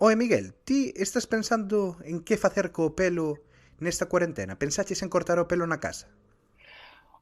Oe, Miguel, ti estás pensando en que facer co pelo nesta cuarentena? Pensaches en cortar o pelo na casa?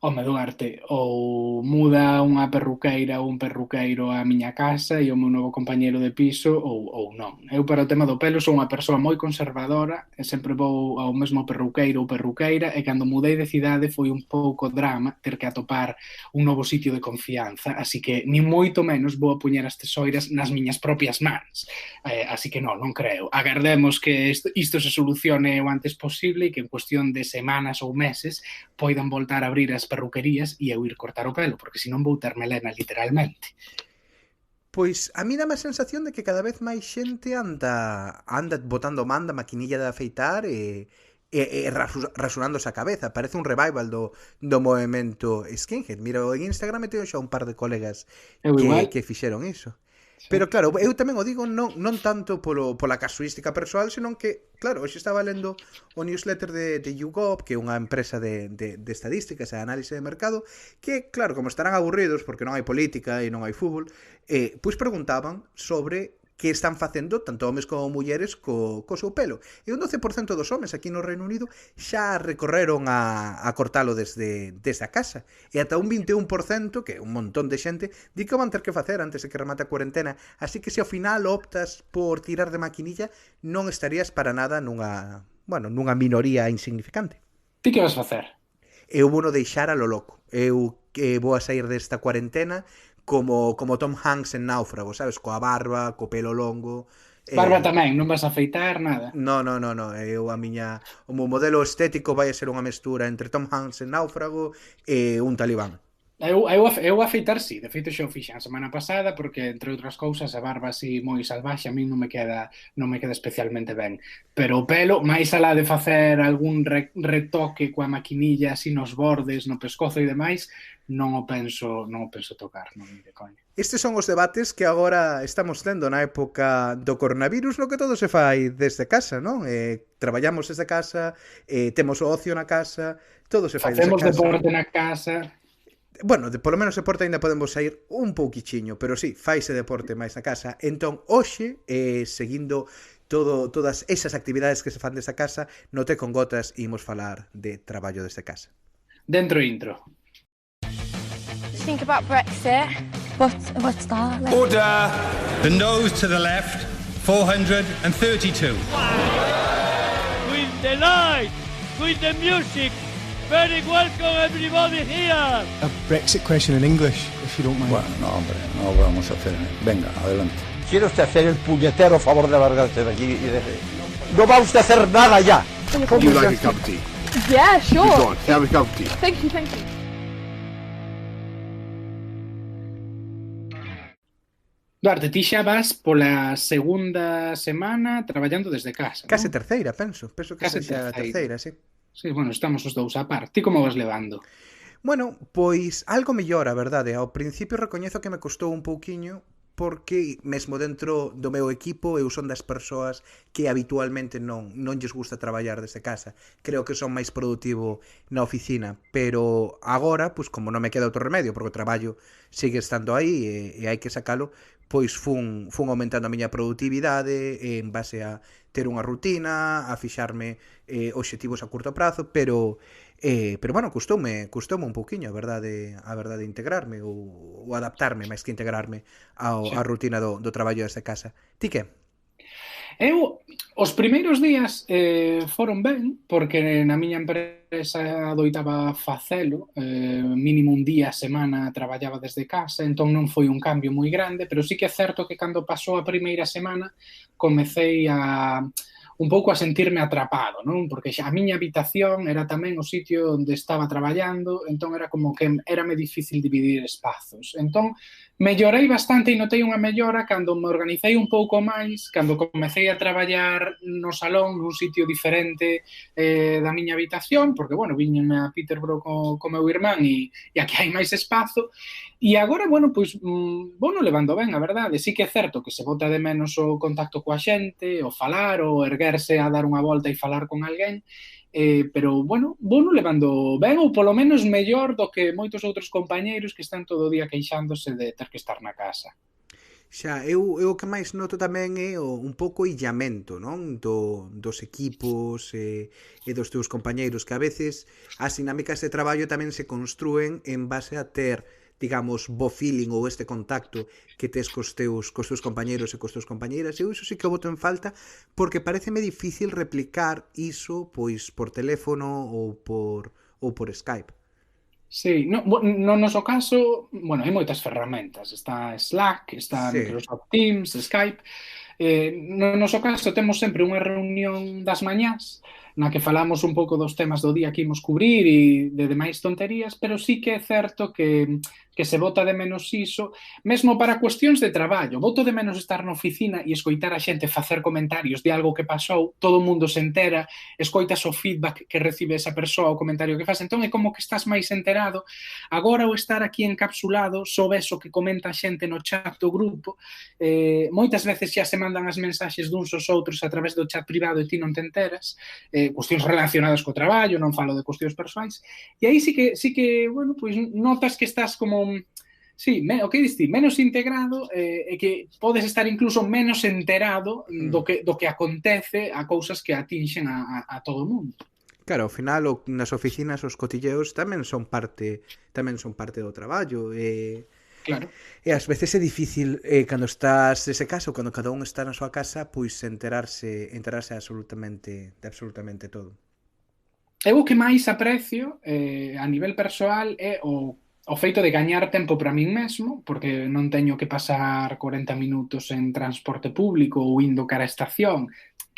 Home, Duarte, ou muda unha perruqueira ou un perruqueiro á miña casa e o meu novo compañeiro de piso ou non. Eu para o tema do pelo sou unha persoa moi conservadora e sempre vou ao mesmo perruqueiro ou perruqueira e cando mudei de cidade foi un pouco drama ter que atopar un novo sitio de confianza, así que ni moito menos vou a puñer as tesoiras nas miñas propias mans. Así que non creo. Agardemos que isto se solucione o antes posible e que en cuestión de semanas ou meses poidan voltar a abrir as perruquerías e eu ir cortar o pelo, porque senón vou ter melena literalmente. Pois a mí dame a sensación de que cada vez máis xente anda botando manda maquinilla de afeitar rasurándose a cabeza. Parece un revival do movimento skinhead. Mira, en Instagram me teño xa un par de colegas Eu igual. que fixeron iso. Sí. Pero claro, eu tamén o digo non tanto pola casuística persoal, senón que, claro, hoxe estaba lendo o newsletter de YouGov, que é unha empresa de estadísticas e análise de mercado, que, claro, como estarán aburridos porque non hai política e non hai fútbol, pois preguntaban sobre que están facendo tanto homes como mulleres co seu pelo. E un 12% dos homes aquí no Reino Unido xa recorreron a cortalo desde a casa. E ata un 21%, que é un montón de xente, di que van ter que facer antes de que remate a cuarentena. Así que se ao final optas por tirar de maquinilla, non estarías para nada nunha minoría insignificante. Ti que vas facer? Eu vou no deixar a lo loco. Eu que vou a sair desta cuarentena como Tom Hanks en Náufrago, sabes? Coa barba, co pelo longo. Barba tamén, non vas a afeitar nada. No. O meu modelo estético vai a ser unha mestura entre Tom Hanks en Náufrago e un talibán. Eu afeitar sí, de feito xa o fixen a semana pasada porque, entre outras cousas, a barba así moi salvaxe a mí non me queda especialmente ben. Pero o pelo, máis alá de facer algún retoque coa maquinilla así nos bordes, no pescozo e demais, non o penso tocar, non de coña. Estes son os debates que agora estamos tendo na época do coronavirus, no que todo se fai desde casa, non? Traballamos desde casa, temos o ocio na casa, todo se fai desde Facemos casa. deporte na casa. Bueno, polo menos deporte ainda podemos sair un pouquichiño, pero sí, faise deporte máis na casa. Entón, hoxe, seguindo todas esas actividades que se fan desde casa, no Té con Gotas imos falar de traballo desde casa. Dentro intro. Think about Brexit. What's that? Order! The nose to the left, 432. With the light, with the music. Very welcome everybody here. A Brexit question in English, if you don't mind. Bueno, no, hombre, no lo vamos a hacer. Venga, adelante. ¿Quiere usted hacer el puñetero favor de largarse de aquí y de... No va usted a hacer nada ya. Would you like a cup of tea? Yeah, sure. Go on, have a cup of tea. Thank you. Duarte, ti xa vas pola segunda semana traballando desde casa, non? Case terceira, penso. Penso que Case sexa a terceira, sí. Sí, bueno, estamos os dous a par. Ti como vas levando? Bueno, pois algo mellor, a verdade. Ao principio recoñezo que me costou un pouquiño porque mesmo dentro do meu equipo eu son das persoas que habitualmente non lles gusta traballar desde casa. Creo que son máis produtivo na oficina, pero agora, pois como non me queda outro remedio, porque o traballo sigue estando aí e hai que sacalo, pois fun aumentando a miña produtividade en base a ter unha rutina, a fixarme obxectivos a curto prazo, pero bueno, custoume un pouquiño, a verdade integrarme ou adaptarme máis que integrarme á rutina do traballo desde casa. Ti que? Eu, os primeiros días foron ben, porque na miña empresa adoitaba facelo, mínimo un día a semana traballaba desde casa, entón non foi un cambio moi grande, pero sí que é certo que cando pasou a primeira semana comecei un pouco a sentirme atrapado, non? Porque xa a miña habitación era tamén o sitio onde estaba traballando, entón era como que érame difícil dividir espazos. Entón, mellorei bastante e notei unha mellora cando me organicei un pouco máis, cando comecei a traballar no salón, nun sitio diferente da miña habitación, porque, bueno, viñeme a Peterborough co meu irmán e aquí hai máis espazo, e agora, bueno, pois, vou non levando ben, a verdade. Sí que é certo que se bota de menos o contacto coa xente, o falar, o erguerse a dar unha volta e falar con alguén, pero, bueno, vou non levando ben, ou polo menos mellor do que moitos outros compañeiros que están todo o día queixándose de ter que estar na casa. Xa, eu o que máis noto tamén é un pouco illamento, non? Dos equipos e dos teus compañeiros, que a veces as dinámicas de traballo tamén se construen en base a ter, digamos, bo feeling ou este contacto que tes cos teus compañeiros e cos teus compañeiras. Eu iso sí que o boto en falta, porque pareceme difícil replicar iso pois por teléfono ou por Skype. Sí, no noso caso, bueno, hai moitas ferramentas. Está Slack, está Microsoft Teams, Skype. No noso caso temos sempre unha reunión das mañás na que falamos un pouco dos temas do día que imos cubrir e de demais tonterías, pero sí que é certo que se bota de menos iso, mesmo para cuestións de traballo. Boto de menos estar na oficina e escoitar a xente facer comentarios de algo que pasou, todo o mundo se entera, escoitas o feedback que recibe esa persoa, o comentario que faz, entón é como que estás máis enterado. Agora, o estar aquí encapsulado, só ves o que comenta a xente no chat do grupo, moitas veces xa se mandan as mensaxes duns aos outros a través do chat privado e ti non te enteras, cuestións relacionadas co traballo, non falo de cuestións persoais, e aí sí que bueno, pois notas que estás como sí, o que diste, menos integrado e que podes estar incluso menos enterado do que acontece a cousas que atinxen a todo o mundo. Claro, ao final nas oficinas os cotilleos tamén son parte do traballo Claro. E ás veces é difícil cando estás nese caso, cando cada un está na súa casa, pois enterarse de absolutamente todo. Eu o que máis aprecio a nivel persoal é o feito de gañar tempo para min mesmo, porque non teño que pasar 40 minutos en transporte público ou indo cara a estación,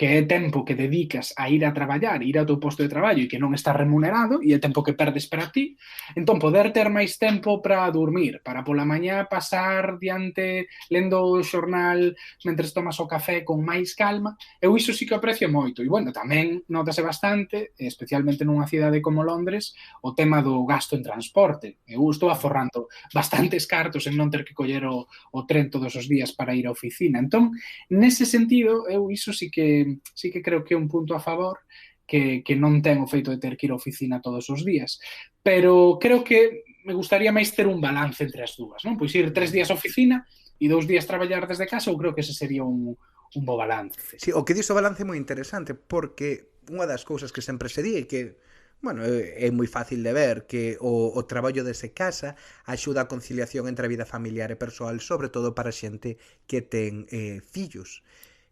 que é tempo que dedicas a ir a traballar, ir ao teu posto de traballo e que non está remunerado, e é tempo que perdes para ti. Entón, poder ter máis tempo para dormir, para pola mañá pasar diante lendo o xornal mentres tomas o café con máis calma, eu iso sí que aprecio moito. E, bueno, tamén notase bastante, especialmente nunha cidade como Londres, o tema do gasto en transporte. Eu estou aforrando bastantes cartos en non ter que coller o tren todos os días para ir á oficina. Entón, nese sentido, eu iso sí que creo que é un punto a favor que non ten o feito de ter que ir á oficina todos os días. Pero creo que me gustaría máis ter un balance entre as dúas, non? Pois ir 3 días á oficina e 2 días traballar desde casa, eu creo que ese sería un bo balance. Sí, o que dis o balance é moi interesante, porque unha das cousas que sempre se di é que, bueno, é moi fácil de ver que o traballo desde casa axuda a conciliación entre a vida familiar e persoal, sobre todo para xente que ten fillos.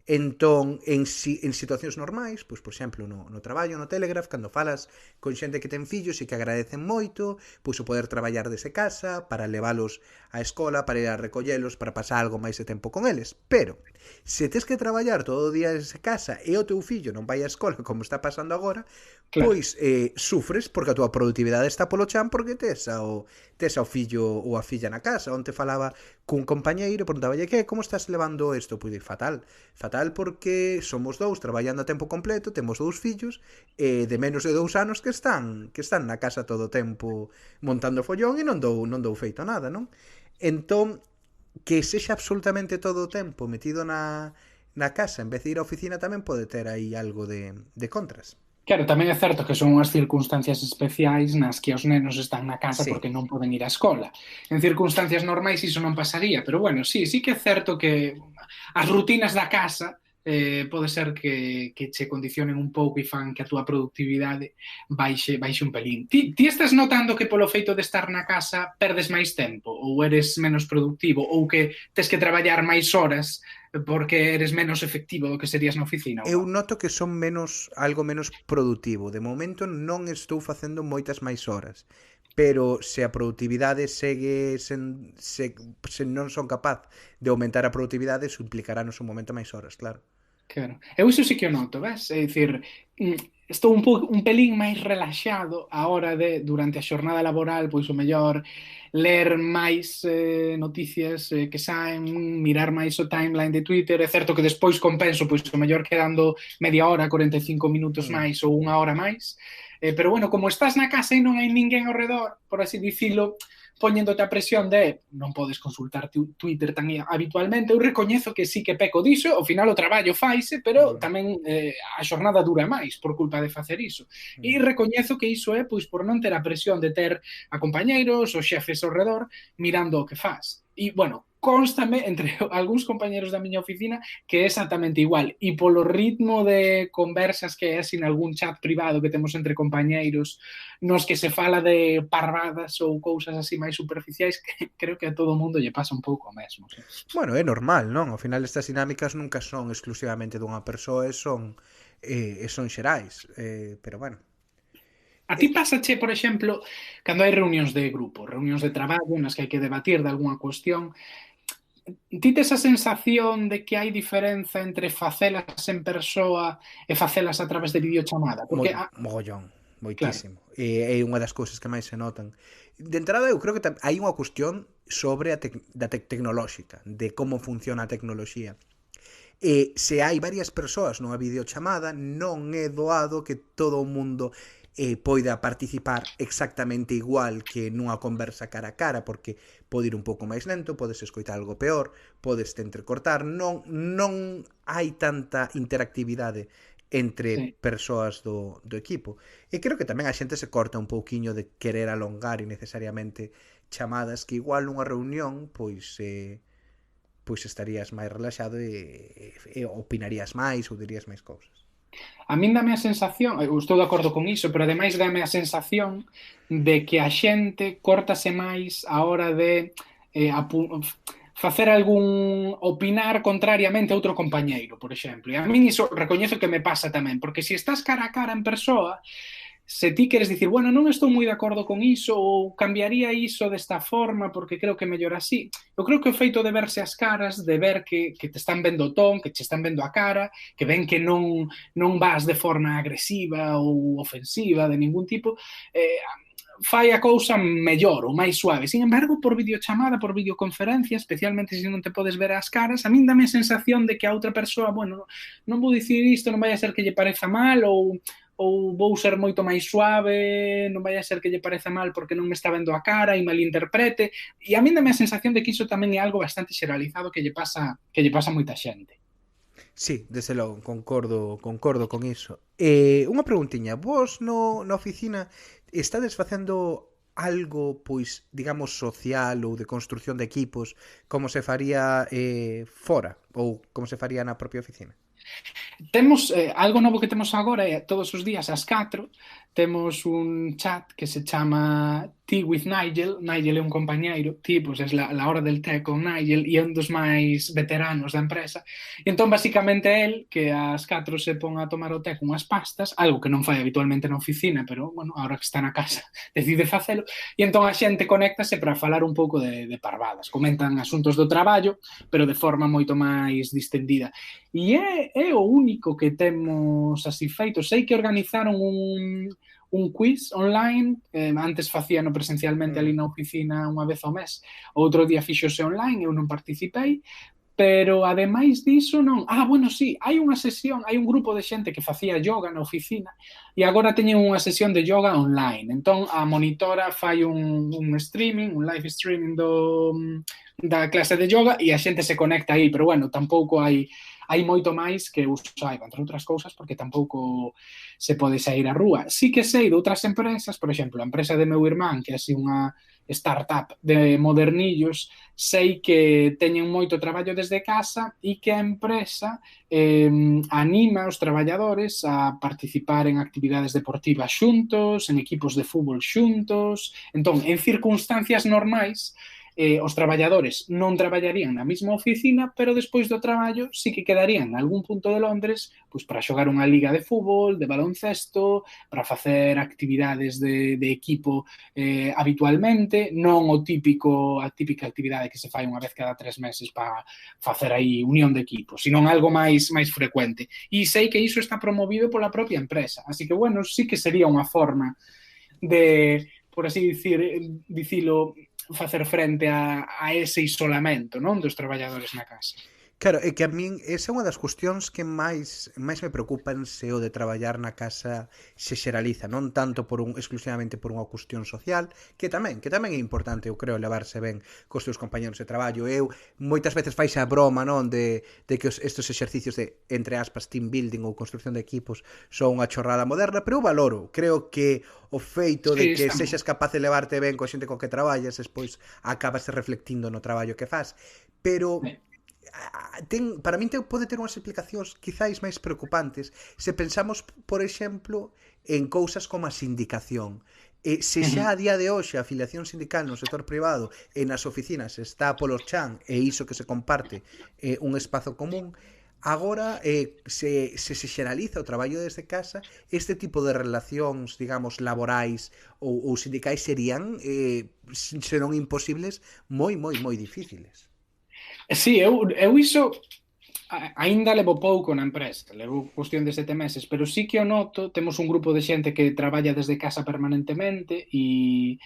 Entón, en situacións normais, pois, por exemplo, no traballo, no Telegraph, cando falas con xente que ten fillos e que agradecen moito, pois o poder traballar desde casa, para leválos á escola, para ir a recollelos, para pasar algo máis de tempo con eles. Pero, se tes que traballar todo o día desde casa e o teu fillo non vai á escola, como está pasando agora, claro, pois sufres porque a túa productividade está polo chan porque tes ao fillo ou a filla na casa. Onte falaba cun compañeiro e preguntaballe como estás levando isto? Pois fatal porque somos dous traballando a tempo completo, temos 2 fillos de menos de 2 anos que están na casa todo o tempo montando follón e non dou feito nada, non? Entón, que sexa absolutamente todo o tempo metido na casa en vez de ir á oficina tamén pode ter aí algo de contras. Claro, tamén é certo que son unhas circunstancias especiais nas que os nenos están na casa porque non poden ir á escola. En circunstancias normais iso non pasaría, pero bueno, sí que é certo que as rutinas da casa pode ser que che condicionen un pouco e fan que a túa productividade baixe un pelín. Ti estás notando que polo feito de estar na casa perdes máis tempo ou eres menos productivo ou que tes que traballar máis horas porque eres menos efectivo do que serías na oficina? Eu noto que son algo menos productivo. De momento non estou facendo moitas máis horas, pero se a productividade segue se non son capaz de aumentar a productividade, iso implicará no seu momento máis horas, claro. Claro. Eu iso sí que o noto, ves? É dicir, estou un pelín máis relaxado a hora de, durante a xornada laboral, pois o mellor ler máis noticias que saen, mirar máis o timeline de Twitter. É certo que despois compenso, pois o mellor quedando media hora, 45 minutos máis ou unha hora máis. Pero bueno, como estás na casa e non hai ninguén ao redor, por así dicilo, poñéndote a presión de non podes consultar Twitter tan habitualmente, eu recoñezo que sí que peco diso, ao final o traballo faise, pero tamén a xornada dura máis por culpa de facer iso. E recoñezo que iso é pois por non ter a presión de ter a compañeiros ou xefes ao redor mirando o que faz. E, bueno, constame entre algúns compañeros da miña oficina que é exactamente igual, e polo ritmo de conversas que é sin algún chat privado que temos entre compañeiros nos que se fala de parvadas ou cousas así máis superficiais, que creo que a todo mundo lle pasa un pouco o mesmo. Sí. Bueno, é normal, non? Ao final estas dinámicas nunca son exclusivamente dunha persoa e son xerais, pero bueno. A ti pásache, por exemplo, cando hai reunións de grupo, reunións de traballo nas que hai que debatir de algunha cuestión, ti tes a sensación de que hai diferenza entre facelas en persoa e facelas a través de videochamada? Porque mogollón, moitísimo. Claro. É unha das cousas que máis se notan. De entrada, eu creo que hai unha cuestión sobre da tecnolóxica, de como funciona a tecnoloxía. E se hai varias persoas nunha videochamada, non é doado que todo o mundo poida participar exactamente igual que nunha conversa cara a cara, porque pode ir un pouco máis lento, podes escoitar algo peor, podes te entrecortar, non hai tanta interactividade entre persoas do equipo. E creo que tamén a xente se corta un pouquiño de querer alongar innecesariamente chamadas que igual nunha reunión pois estarías máis relaxado e opinarías máis ou dirías máis cousas. A min dame a sensación, eu estou de acordo con iso, pero ademais dame a sensación de que a xente córtase máis a hora de facer algún opinar contrariamente a outro compañeiro, por exemplo. E a min iso recoñezo que me pasa tamén, porque se estás cara a cara en persoa, se ti queres dicir, bueno, non estou moi de acordo con iso ou cambiaría iso desta forma porque creo que mellor así, eu creo que o feito de verse as caras, de ver que te están vendo o ton, que te están vendo a cara, que ven que non vas de forma agresiva ou ofensiva de ningún tipo, fai a cousa mellor ou máis suave. Sin embargo, por videochamada, por videoconferencia, especialmente se non te podes ver as caras, a min dame a sensación de que a outra persoa, bueno, non vou dicir isto, non vai a ser que lle pareza mal ou vou ser moito máis suave, non vai a ser que lle pareza mal porque non me está vendo a cara e malinterprete. E a min dame a sensación de que iso tamén é algo bastante xeralizado que lle pasa a moita xente. Sí, desde logo, concordo con iso. Unha preguntiña, vos na oficina estades facendo algo, pois, digamos, social ou de construción de equipos como se faría fora ou como se faría na propia oficina? Temos algo novo que temos agora é todos os días ás 4 temos un chat que se chama Tea with Nigel. Nigel é un compañeiro, Tea, pues é la hora del té con Nigel e é un dos máis veteranos da empresa. E entón, basicamente, el que ás 4 se pon a tomar o té con as pastas, algo que non fai habitualmente na oficina, pero, bueno, agora que está na casa decide facelo, e entón a xente conéctase para falar un pouco de parvadas. Comentan asuntos do traballo, pero de forma moito máis distendida. E é o único que temos así feito. Sei que organizaron un quiz online, antes facíano presencialmente ali na oficina unha vez ao mes, outro día fíxose online, eu non participei, pero ademais diso non... bueno, sí, hai unha sesión, hai un grupo de xente que facía yoga na oficina e agora teñen unha sesión de yoga online. Entón, a monitora fai un streaming, un live streaming da clase de yoga e a xente se conecta aí, pero bueno, tampouco hai moito máis que usar, entre outras cousas, porque tampouco se pode sair á rúa. Sí que sei de outras empresas, por exemplo, a empresa de meu irmán, que é así unha startup de modernillos, sei que teñen moito traballo desde casa e que a empresa anima os traballadores a participar en actividades deportivas xuntos, en equipos de fútbol xuntos. Entón, en circunstancias normais, os traballadores non traballarían na mesma oficina, pero despois do traballo sí que quedarían en algún punto de Londres pois para xogar unha liga de fútbol, de baloncesto, para facer actividades de equipo habitualmente, non a típica actividade que se fai unha vez cada 3 meses para facer aí unión de equipo, sino algo máis frecuente. E sei que iso está promovido pola propia empresa, así que, bueno, sí que sería unha forma de, por así dicilo, facer frente a ese isolamento, non, dos traballadores na casa. Claro, é que a min esa é unha das cuestións que máis me preocupan se o de traballar na casa se xeraliza, non tanto exclusivamente por unha cuestión social, que tamén é importante, eu creo, levarse ben cos teus compañeros de traballo. Eu moitas veces faixe a broma, non, de que estes exercicios de, entre aspas, team building ou construcción de equipos son unha chorrada moderna, pero eu valoro, creo que o feito de que sexas capaz de levarte ben coa xente con que traballas, despois acabas reflectindo no traballo que fas. pero para min pode ter unhas explicacións quizáis máis preocupantes se pensamos, por exemplo, en cousas como a sindicación. Se xa a día de hoxe a afiliación sindical no sector privado e nas oficinas está polo chan e iso que se comparte un espazo común, agora se xeraliza o traballo desde casa, este tipo de relacións, digamos, laborais ou sindicais serían, se non imposibles, moi difíciles. Sí, eu iso aínda levo pouco na empresa, levo cuestión de 7 meses, pero sí que o noto, temos un grupo de xente que traballa desde casa permanentemente e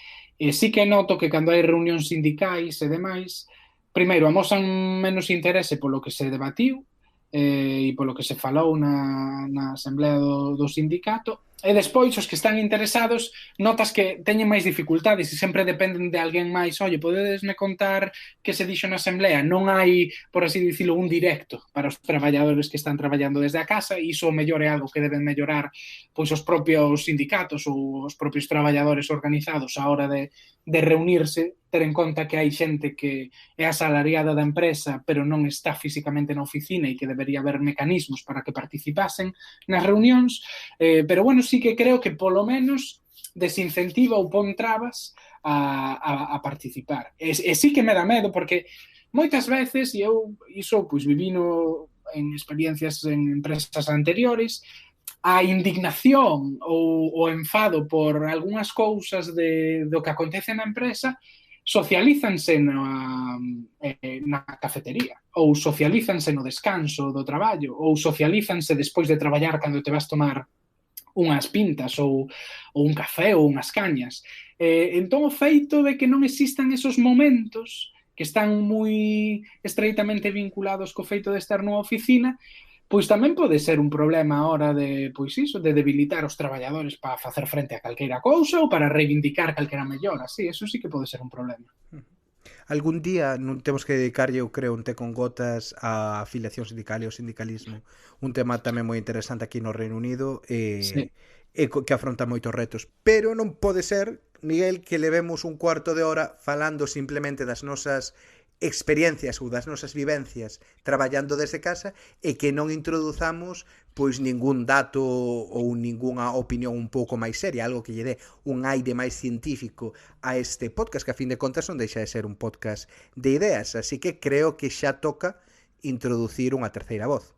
sí que noto que cando hai reunións sindicais e demais, primeiro amosan menos interese polo que se debatiu e polo que se falou na asamblea do sindicato, e despois os que están interesados notas que teñen máis dificultades e sempre dependen de alguén máis. Oye, podedesme contar que se dixo na asamblea? Non hai, por así dicilo, un directo para os traballadores que están traballando desde a casa, e iso mellor é algo que deben mellorar pois os propios sindicatos ou os propios traballadores organizados a hora de reunirse, ter en conta que hai xente que é asalariada da empresa pero non está físicamente na oficina e que debería haber mecanismos para que participasen nas reunións, pero bueno, sí que creo que polo menos desincentiva ou pon trabas a participar. E sí que me dá medo porque moitas veces, e eu iso pois vivino en experiencias en empresas anteriores, a indignación ou o enfado por algunhas cousas do que acontece na empresa socialízanse na cafetería, ou socialízanse no descanso do traballo, ou socialízanse despois de traballar cando te vas tomar unhas pintas ou un café ou unhas cañas. Entón o feito de que non existan esos momentos que están moi estreitamente vinculados co feito de estar nunha oficina, pois tamén pode ser un problema a hora de, pois iso, de debilitar os traballadores para facer frente a calqueira cousa ou para reivindicar calquera mellora. Sí, eso sí que pode ser un problema. Algún día non temos que dedicarlle, eu creo, un té con gotas á afiliación sindical e ao sindicalismo. Un tema tamén moi interesante aquí no Reino Unido e que afronta moitos retos. Pero non pode ser, Miguel, que levemos un cuarto de hora falando simplemente das nosas experiencias ou das nosas vivencias traballando desde casa e que non introduzamos pois ningún dato ou ningunha opinión un pouco máis seria, algo que lle dé un aire máis científico a este podcast, que a fin de contas non deixa de ser un podcast de ideas, así que creo que xa toca introducir unha terceira voz.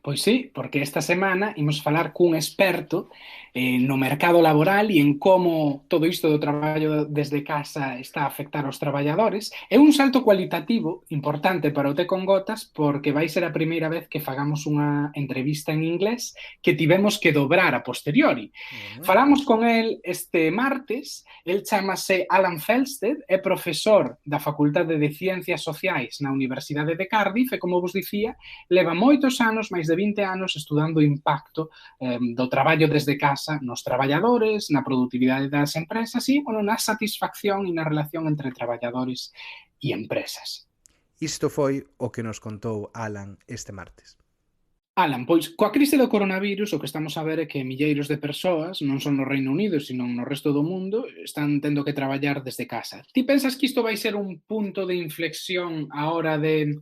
Pois sí, porque esta semana imos falar cun experto no mercado laboral e en como todo isto do traballo desde casa está a afectar aos traballadores. É un salto cualitativo importante para o Té con Gotas porque vai ser a primeira vez que fagamos unha entrevista en inglés que tivemos que dobrar a posteriori. Falamos con el este martes, el chamase Alan Felsted, é profesor da Facultade de Ciencias Sociais na Universidade de Cardiff e, como vos dicía, leva moitos anos, máis de 20 anos, estudando o impacto do traballo desde casa nos traballadores, na produtividade das empresas e, bueno, na satisfacción e na relación entre traballadores e empresas. Isto foi o que nos contou Alan este martes. Alan, pois, coa crise do coronavirus, o que estamos a ver é que milleiros de persoas, non son no Reino Unido, sino no resto do mundo, están tendo que traballar desde casa. Ti pensas que isto vai ser un punto de inflexión a hora de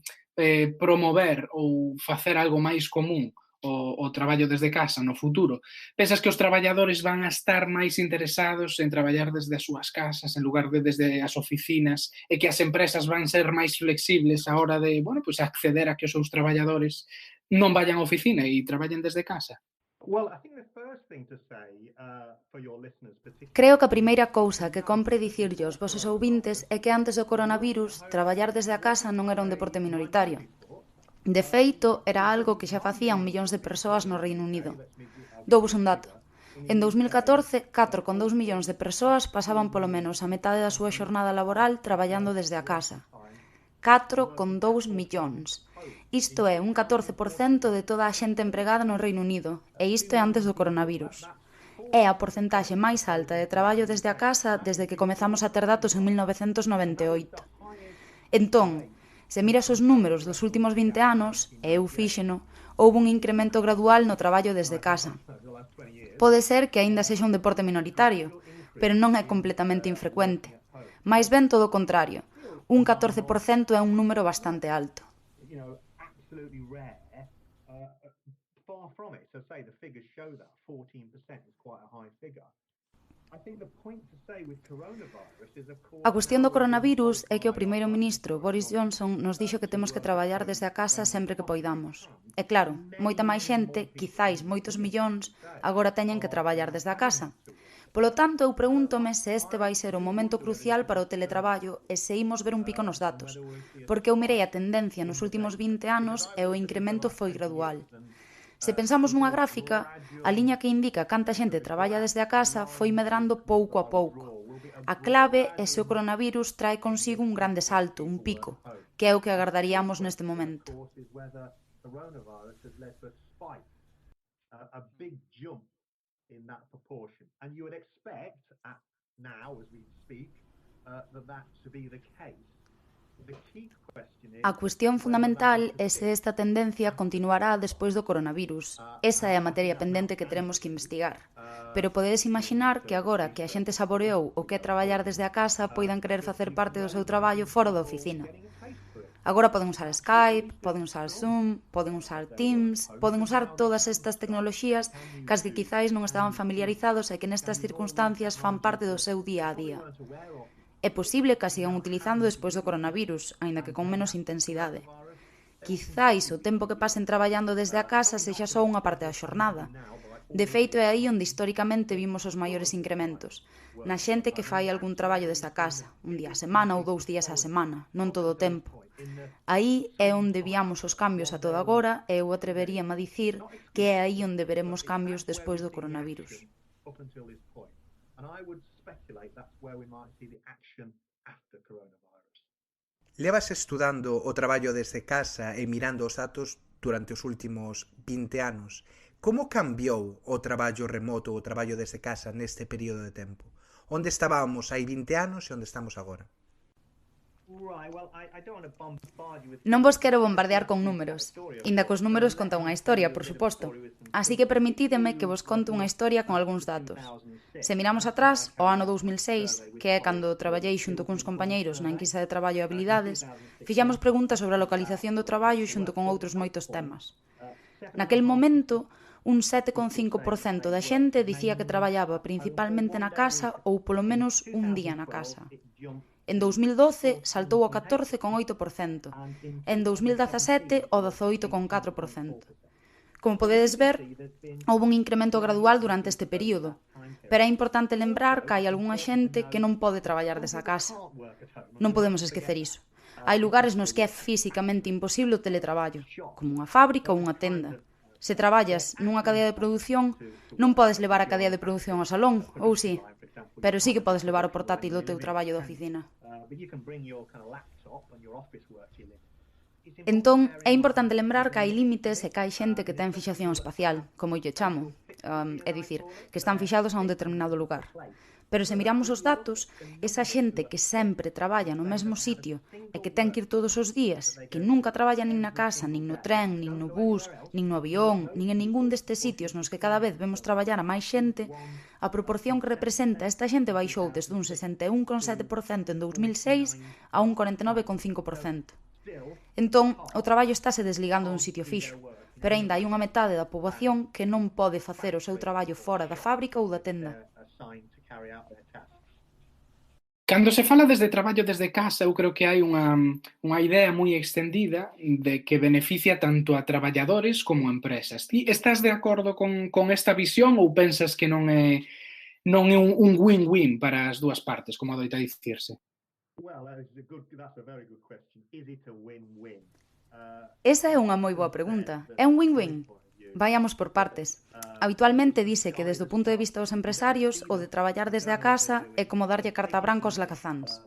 promover ou facer algo máis común o traballo desde casa no futuro? Pensas que os traballadores van a estar máis interesados en traballar desde as súas casas en lugar de desde as oficinas e que as empresas van ser máis flexibles a hora de, bueno, pues acceder a que os seus traballadores non vayan á oficina e traballen desde casa? Creo que a primeira cousa que compre dicirlle aos vosos ouvintes é que antes do coronavirus traballar desde a casa non era un deporte minoritario. De feito, era algo que xa facían millóns de persoas no Reino Unido. Douvos un dato. En 2014, 4,2 millóns de persoas pasaban polo menos a metade da súa xornada laboral traballando desde a casa. 4,2 millóns. Isto é un 14% de toda a xente empregada no Reino Unido, e isto é antes do coronavirus. É a porcentaxe máis alta de traballo desde a casa desde que comezamos a ter datos en 1998. Entón, se miras os números dos últimos 20 anos, e eu fíxeno, houve un incremento gradual no traballo desde casa. Pode ser que aínda sexa un deporte minoritario, pero non é completamente infrecuente. Mais ben todo o contrario. Un 14% é un número bastante alto. A cuestión do coronavirus é que o primeiro ministro, Boris Johnson, nos dixo que temos que traballar desde a casa sempre que poidamos. E claro, moita máis xente, quizáis moitos millóns, agora teñen que traballar desde a casa. Polo tanto, eu pregúntome se este vai ser o momento crucial para o teletraballo e se imos ver un pico nos datos, porque eu mirei a tendencia nos últimos 20 anos e o incremento foi gradual. Se pensamos nunha gráfica, a liña que indica canta xente traballa desde a casa foi medrando pouco a pouco. A clave é se o coronavirus trae consigo un grande salto, un pico, que é o que agardaríamos neste momento. A cuestión fundamental é se esta tendencia continuará despois do coronavirus. Esa é a materia pendente que teremos que investigar. Pero podedes imaginar que agora que a xente saboreou o que é traballar desde a casa, poidan querer facer parte do seu traballo fora da oficina. Agora poden usar Skype, poden usar Zoom, poden usar Teams, poden usar todas estas tecnoloxías cas que quizáis non estaban familiarizados e que nestas circunstancias fan parte do seu día a día. É posible que a sigan utilizando despois do coronavirus, aínda que con menos intensidade. Quizáis o tempo que pasen traballando desde a casa sexa só unha parte da xornada. De feito, é aí onde históricamente vimos os maiores incrementos. Na xente que fai algún traballo desde a casa, un día a semana ou 2 días a semana, non todo o tempo. Aí é onde viamos os cambios a todo agora e eu atreveríame a dicir que é aí onde veremos cambios despois do coronavirus. Levas estudando o traballo desde casa e mirando os datos durante os últimos 20 anos. Como cambiou o traballo remoto, o traballo desde casa neste período de tempo? Onde estábamos hai 20 anos e onde estamos agora? Non vos quero bombardear con números. Inda cos números conta unha historia, por suposto. Así que permitídeme que vos conte unha historia con algúns datos. Se miramos atrás, ao ano 2006, que é cando traballei xunto cuns compañeiros na enquisa de traballo e habilidades, fixamos preguntas sobre a localización do traballo xunto con outros moitos temas. Naquel momento, un 7,5% da xente dicía que traballaba principalmente na casa ou polo menos un día na casa. En 2012 saltou ao 14,8%, en 2017 ao 18,4%. Como podedes ver, houve un incremento gradual durante este período, pero é importante lembrar que hai algunha xente que non pode traballar desa casa. Non podemos esquecer iso. Hai lugares nos que é físicamente imposible o teletraballo, como unha fábrica ou unha tenda. Se traballas nunha cadea de produción, non podes levar a cadea de produción ao salón, ou si, pero sí que podes levar o portátil do teu traballo de oficina. Entón, é importante lembrar que hai límites e que hai xente que ten fixación espacial, como lle chamo, é dicir, que están fixados a un determinado lugar. Pero se miramos os datos, esa xente que sempre traballa no mesmo sitio e que ten que ir todos os días, que nunca traballa nin na casa, nin no tren, nin no bus, nin no avión, nin en ningún destes sitios nos que cada vez vemos traballar a máis xente, a proporción que representa esta xente baixou desde un 61,7% en 2006 a un 49,5%. Entón, o traballo estáse desligando dun sitio fixo, pero aínda hai unha metade da poboación que non pode facer o seu traballo fora da fábrica ou da tenda. Cando se fala desde traballo desde casa, eu creo que hai unha idea moi extendida de que beneficia tanto a traballadores como a empresas. Ti estás de acordo con esta visión ou pensas que non é un win-win para as dúas partes, como adoita dicirse? Esa é unha moi boa pregunta. É un win-win? Vaiamos por partes. Habitualmente dise que desde o punto de vista dos empresarios o de traballar desde a casa é como darlle carta branca aos lacazáns.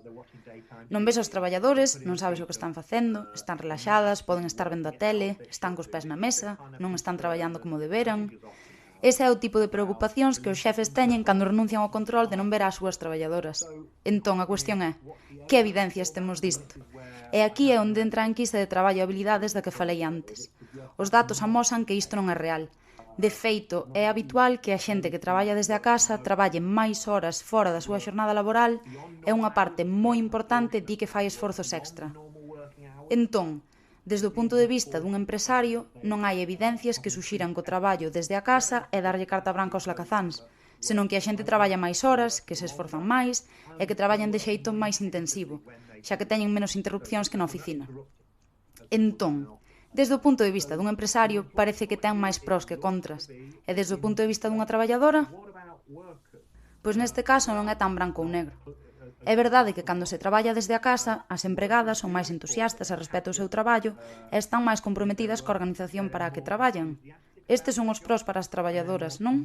Non ves aos traballadores, non sabes o que están facendo, están relaxadas, poden estar vendo a tele, están cos pés na mesa, non están traballando como deberan. Ese é o tipo de preocupacións que os xefes teñen cando renuncian ao control de non ver ás súas traballadoras. Entón, a cuestión é, que evidencias temos disto? E aquí é onde entra a enquisa de traballo e habilidades da que falei antes. Os datos amosan que isto non é real. De feito, é habitual que a xente que traballa desde a casa traballe máis horas fora da súa xornada laboral e unha parte moi importante di que fai esforzos extra. Entón, desde o punto de vista dun empresario, non hai evidencias que suxiran que o traballo desde a casa é darlle carta branca aos lacazáns, senón que a xente traballa máis horas, que se esforzan máis e que traballan de xeito máis intensivo, xa que teñen menos interrupcións que na oficina. Entón, desde o punto de vista dun empresario, parece que ten máis prós que contras. E desde o punto de vista dunha traballadora? Pois neste caso non é tan branco ou negro. É verdade que cando se traballa desde a casa, as empregadas son máis entusiastas a respecto do seu traballo e están máis comprometidas coa organización para a que traballan. Estes son os prós para as traballadoras, non?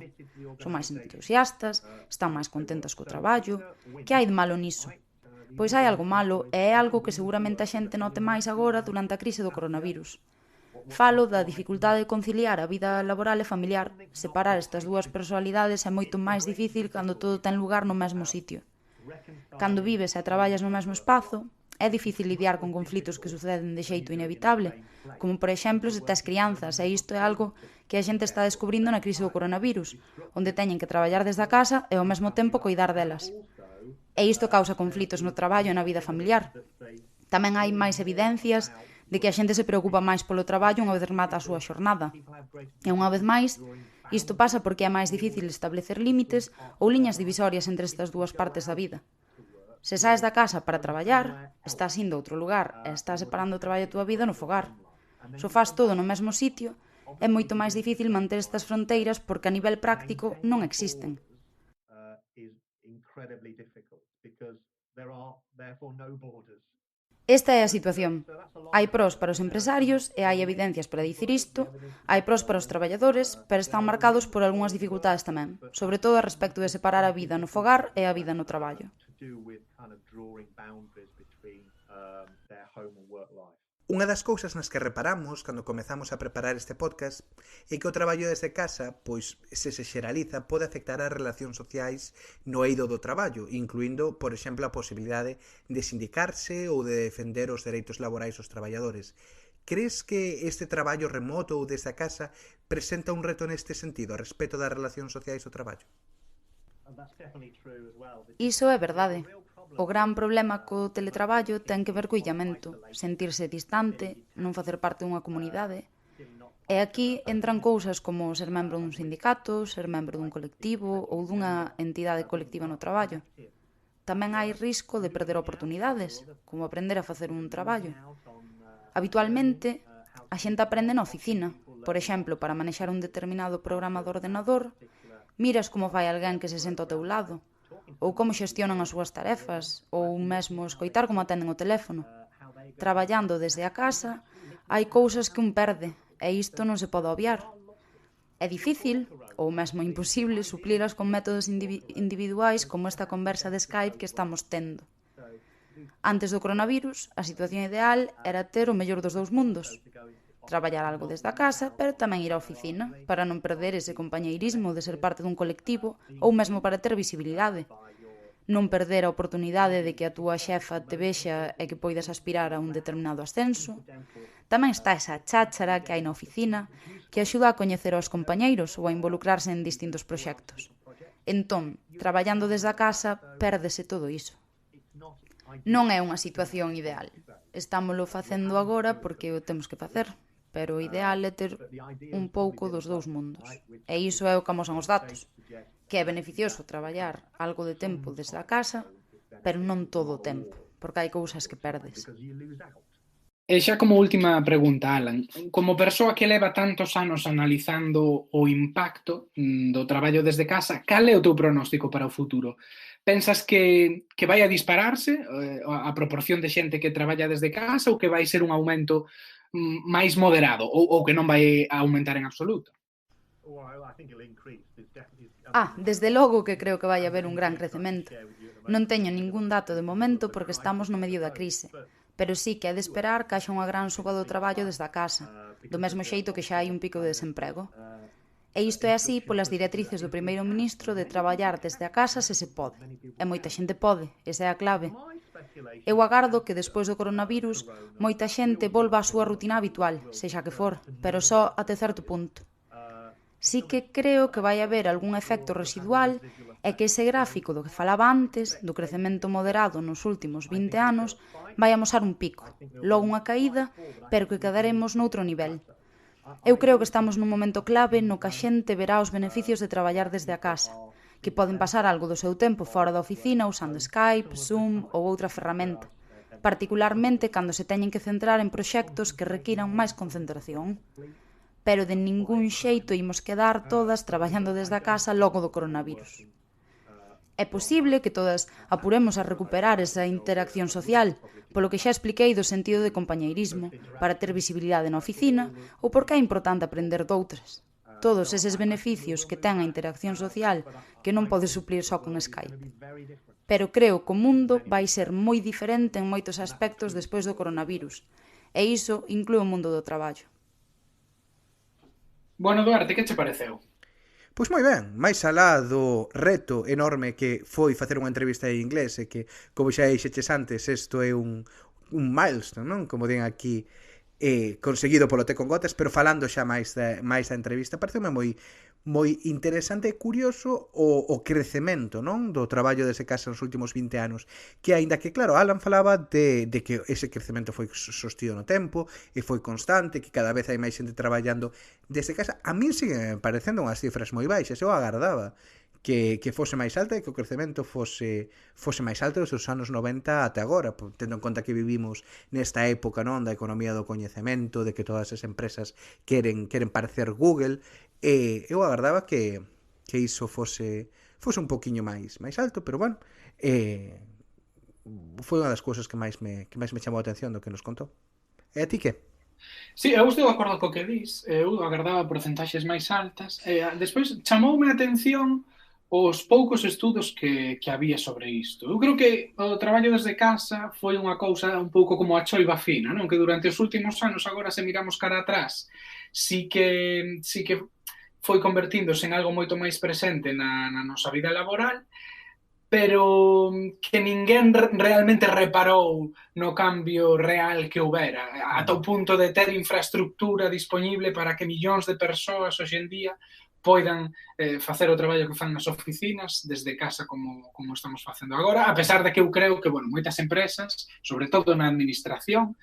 Son máis entusiastas, están máis contentas co traballo. Que hai de malo niso? Pois hai algo malo e é algo que seguramente a xente note máis agora durante a crise do coronavirus. Falo da dificultade de conciliar a vida laboral e familiar. Separar estas dúas personalidades é moito máis difícil cando todo ten lugar no mesmo sitio. Cando vives e traballas no mesmo espazo, é difícil lidiar con conflitos que suceden de xeito inevitable, como por exemplo se tes crianzas, e isto é algo que a xente está descubrindo na crise do coronavirus, onde teñen que traballar desde a casa e ao mesmo tempo coidar delas. E isto causa conflitos no traballo e na vida familiar. Tamén hai máis evidencias de que a xente se preocupa máis polo traballo unha vez remata a súa xornada. E unha vez máis, isto pasa porque é máis difícil establecer límites ou liñas divisorias entre estas dúas partes da vida. Se saes da casa para traballar, estás indo a outro lugar e estás separando o traballo da tua vida no fogar. Se o faz todo no mesmo sitio, é moito máis difícil manter estas fronteiras porque a nivel práctico non existen. Esta é a situación. Hai prós para os empresarios e hai evidencias para dicir isto, hai prós para os traballadores, pero están marcados por algunhas dificultades tamén, sobre todo a respecto de separar a vida no fogar e a vida no traballo. Unha das cousas nas que reparamos cando comezamos a preparar este podcast é que o traballo desde casa, pois, se xeraliza, pode afectar as relacións sociais no eido do traballo, incluindo, por exemplo, a posibilidade de sindicarse ou de defender os dereitos laborais dos traballadores. Crees que este traballo remoto ou desde a casa presenta un reto neste sentido a respecto das relacións sociais do traballo? Iso é verdade. O gran problema co teletraballo ten que ver co illamento, sentirse distante, non facer parte dunha comunidade. E aquí entran cousas como ser membro dun sindicato, ser membro dun colectivo ou dunha entidade colectiva no traballo. Tamén hai risco de perder oportunidades, como aprender a facer un traballo. Habitualmente, a xente aprende na oficina. Por exemplo, para manexar un determinado programa de ordenador, miras como fai alguén que se senta ao teu lado, ou como xestionan as súas tarefas, ou mesmo escoitar como atenden o teléfono. Traballando desde a casa, hai cousas que un perde, e isto non se pode obviar. É difícil, ou mesmo imposible, suplilas con métodos individuais como esta conversa de Skype que estamos tendo. Antes do coronavirus, a situación ideal era ter o mellor dos dous mundos. Traballar algo desde a casa, pero tamén ir á oficina, para non perder ese compañeirismo de ser parte dun colectivo ou mesmo para ter visibilidade. Non perder a oportunidade de que a túa xefa te vexa e que poidas aspirar a un determinado ascenso. Tamén está esa cháchara que hai na oficina que axuda a coñecer aos compañeiros ou a involucrarse en distintos proxectos. Entón, traballando desde a casa, pérdese todo iso. Non é unha situación ideal. Estámolo facendo agora porque o temos que facer. Pero o ideal é ter un pouco dos dous mundos. E iso é o que amosan os datos, que é beneficioso traballar algo de tempo desde a casa, pero non todo o tempo, porque hai cousas que perdes. E xa como última pregunta, Alan, como persoa que leva tantos anos analizando o impacto do traballo desde casa, cal é o teu pronóstico para o futuro? Pensas que vai a dispararse a proporción de xente que traballa desde casa ou que vai ser un aumento máis moderado ou que non vai aumentar en absoluto? Desde logo que creo que vai haber un gran crecemento. Non teño ningún dato de momento porque estamos no medio da crise, pero sí que é de esperar que haxa unha gran suba do traballo desde a casa, do mesmo xeito que xa hai un pico de desemprego. E isto é así polas directrices do primeiro ministro de traballar desde a casa se se pode. E moita xente pode, esa é a clave. Eu agardo que despois do coronavirus moita xente volva á súa rutina habitual, sexa que for, pero só até certo punto. Sí que creo que vai haber algún efecto residual e que ese gráfico do que falaba antes, do crecemento moderado nos últimos 20 anos, vai amosar un pico, logo unha caída, pero que quedaremos noutro nivel. Eu creo que estamos nun momento clave no que a xente verá os beneficios de traballar desde a casa, que poden pasar algo do seu tempo fora da oficina usando Skype, Zoom ou outra ferramenta, particularmente cando se teñen que centrar en proxectos que requiran máis concentración. Pero de ningún xeito imos quedar todas traballando desde a casa logo do coronavirus. É posible que todas apuremos a recuperar esa interacción social, polo que xa expliquei do sentido de compañeirismo, para ter visibilidade na oficina ou porque é importante aprender doutras. Todos eses beneficios que ten a interacción social que non pode suplir só con Skype. Pero creo que o mundo vai ser moi diferente en moitos aspectos despois do coronavirus, e iso inclúe o mundo do traballo. Bueno, Duarte, que che pareceu? Pois moi ben, máis alá do reto enorme que foi facer unha entrevista en inglés e que, como xa dixeches antes, isto é un milestone, non? Como din aquí, conseguido polo Té con Gotas, pero falando xa máis da entrevista, pareceume moi interesante e curioso o crecemento, non? Do traballo desde casa nos últimos 20 anos, que aínda que, claro, Alan falaba de que ese crecemento foi sostido no tempo e foi constante, que cada vez hai máis xente traballando desde casa. A mí sigue parecendo unhas cifras moi baixas, eu agardaba que fose máis alta e que o crecemento fose máis alto dos anos 90 até agora, tendo en conta que vivimos nesta época, non, da economía do coñecemento, de que todas as empresas queren parecer Google, e eu agardaba que iso fose un poquinho máis alto, pero bueno, foi unha das cousas que máis me chamou a atención do que nos contou. E a ti que? Sí, eu estou de acordo co que dis, eu agardaba porcentaxes máis altas, despois chamoume a atención os poucos estudos que había sobre isto. Eu creo que o traballo desde casa foi unha cousa un pouco como a choiva fina, non? Que durante os últimos anos, agora se miramos cara atrás, sí que foi convertíndose en algo moito máis presente na nosa vida laboral, pero que ninguén realmente reparou no cambio real que houbera, ata o punto de ter infraestructura disponible para que millóns de persoas hoxe en día poidan facer o traballo que fan nas oficinas desde casa como estamos facendo agora, a pesar de que eu creo que, bueno, moitas empresas, sobre todo na administración,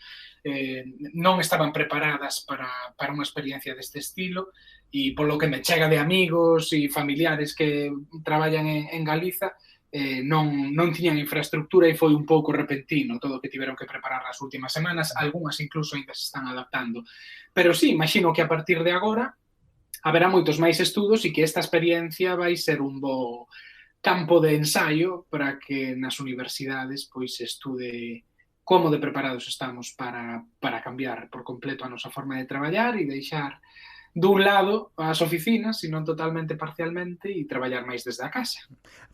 non estaban preparadas para unha experiencia deste estilo, e polo que me chega de amigos e familiares que traballan en Galiza, non tiñan infraestructura e foi un pouco repentino todo o que tiveron que preparar nas últimas semanas, algunhas incluso ainda se están adaptando. Pero sí, imagino que a partir de agora haberá moitos máis estudos e que esta experiencia vai ser un bo campo de ensaio para que nas universidades pois se estude como de preparados estamos para cambiar por completo a nosa forma de traballar e deixar dun lado as oficinas, senón totalmente parcialmente, e traballar máis desde a casa.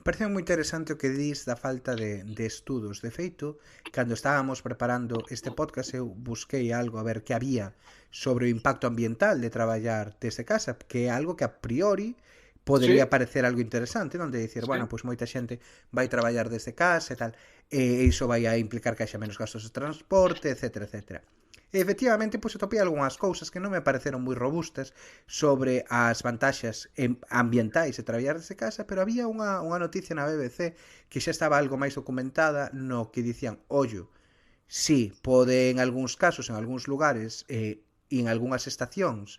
Parece moi interesante o que dis da falta de estudos. De feito, cando estábamos preparando este podcast, eu busquei algo a ver que había sobre o impacto ambiental de traballar desde casa, que é algo que a priori podería parecer algo interesante, non? De dicir, bueno, pois moita xente vai traballar desde casa e tal, e iso vai a implicar que haxa menos gastos de transporte, etcétera, etcétera. E efectivamente, pois atopei algunhas cousas que non me pareceron moi robustas sobre as vantaxes ambientais de traballar desde casa, pero había unha noticia na BBC que xa estaba algo máis documentada no que dicían, ollo, sí, pode en algúns casos, en algúns lugares e en algunhas estacións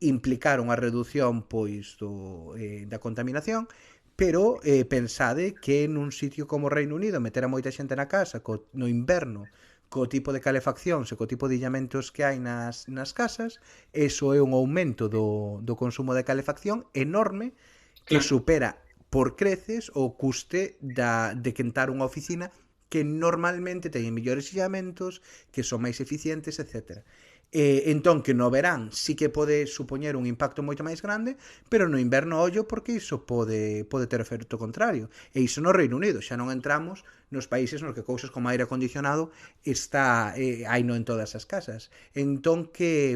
implicar unha reducción pois da contaminación, pero pensade que nun sitio como Reino Unido meter a moita xente na casa no inverno co tipo de calefaccións e co tipo de illamentos que hai nas casas, eso é un aumento do consumo de calefacción enorme que supera por creces o custe de quentar unha oficina que normalmente teñen mellores illamentos, que son máis eficientes, etc. Entón, que no verán sí que pode supoñer un impacto moito máis grande, pero no inverno ollo porque iso pode ter efecto contrario. E iso no Reino Unido, xa non entramos nos países nos que cousas como aire acondicionado hai non en todas as casas. Entón que,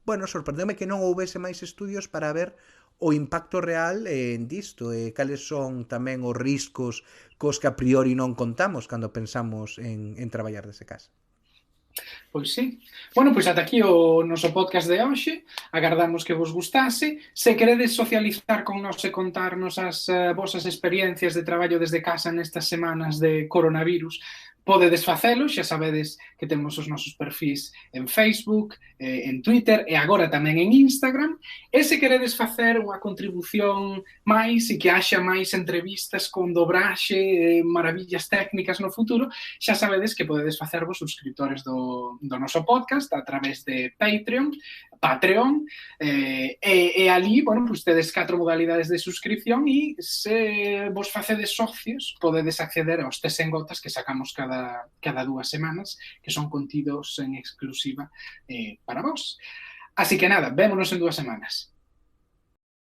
bueno, sorprendeume que non houvese máis estudios para ver o impacto real disto, cales son tamén os riscos cos que a priori non contamos cando pensamos en traballar desde casa. Pois sí. Bueno, pois ata aquí o noso podcast de hoxe. Agardamos que vos gustase. Se queredes socializar con nós e contarnos as vosas experiencias de traballo desde casa nestas semanas de coronavirus, podedes facelo, xa sabedes que temos os nosos perfis en Facebook, en Twitter e agora tamén en Instagram. E se queredes facer unha contribución máis e que haxa máis entrevistas con dobraxe, maravillas técnicas no futuro, xa sabedes que podedes facervos subscriptores do noso podcast a través de Patreon, e ali, bueno, pues tedes 4 modalidades de suscripción e se vos facedes socios podedes acceder aos tes en gotas que sacamos cada 2 semanas, que son contidos en exclusiva para vos. Así que nada, vémonos en 2 semanas.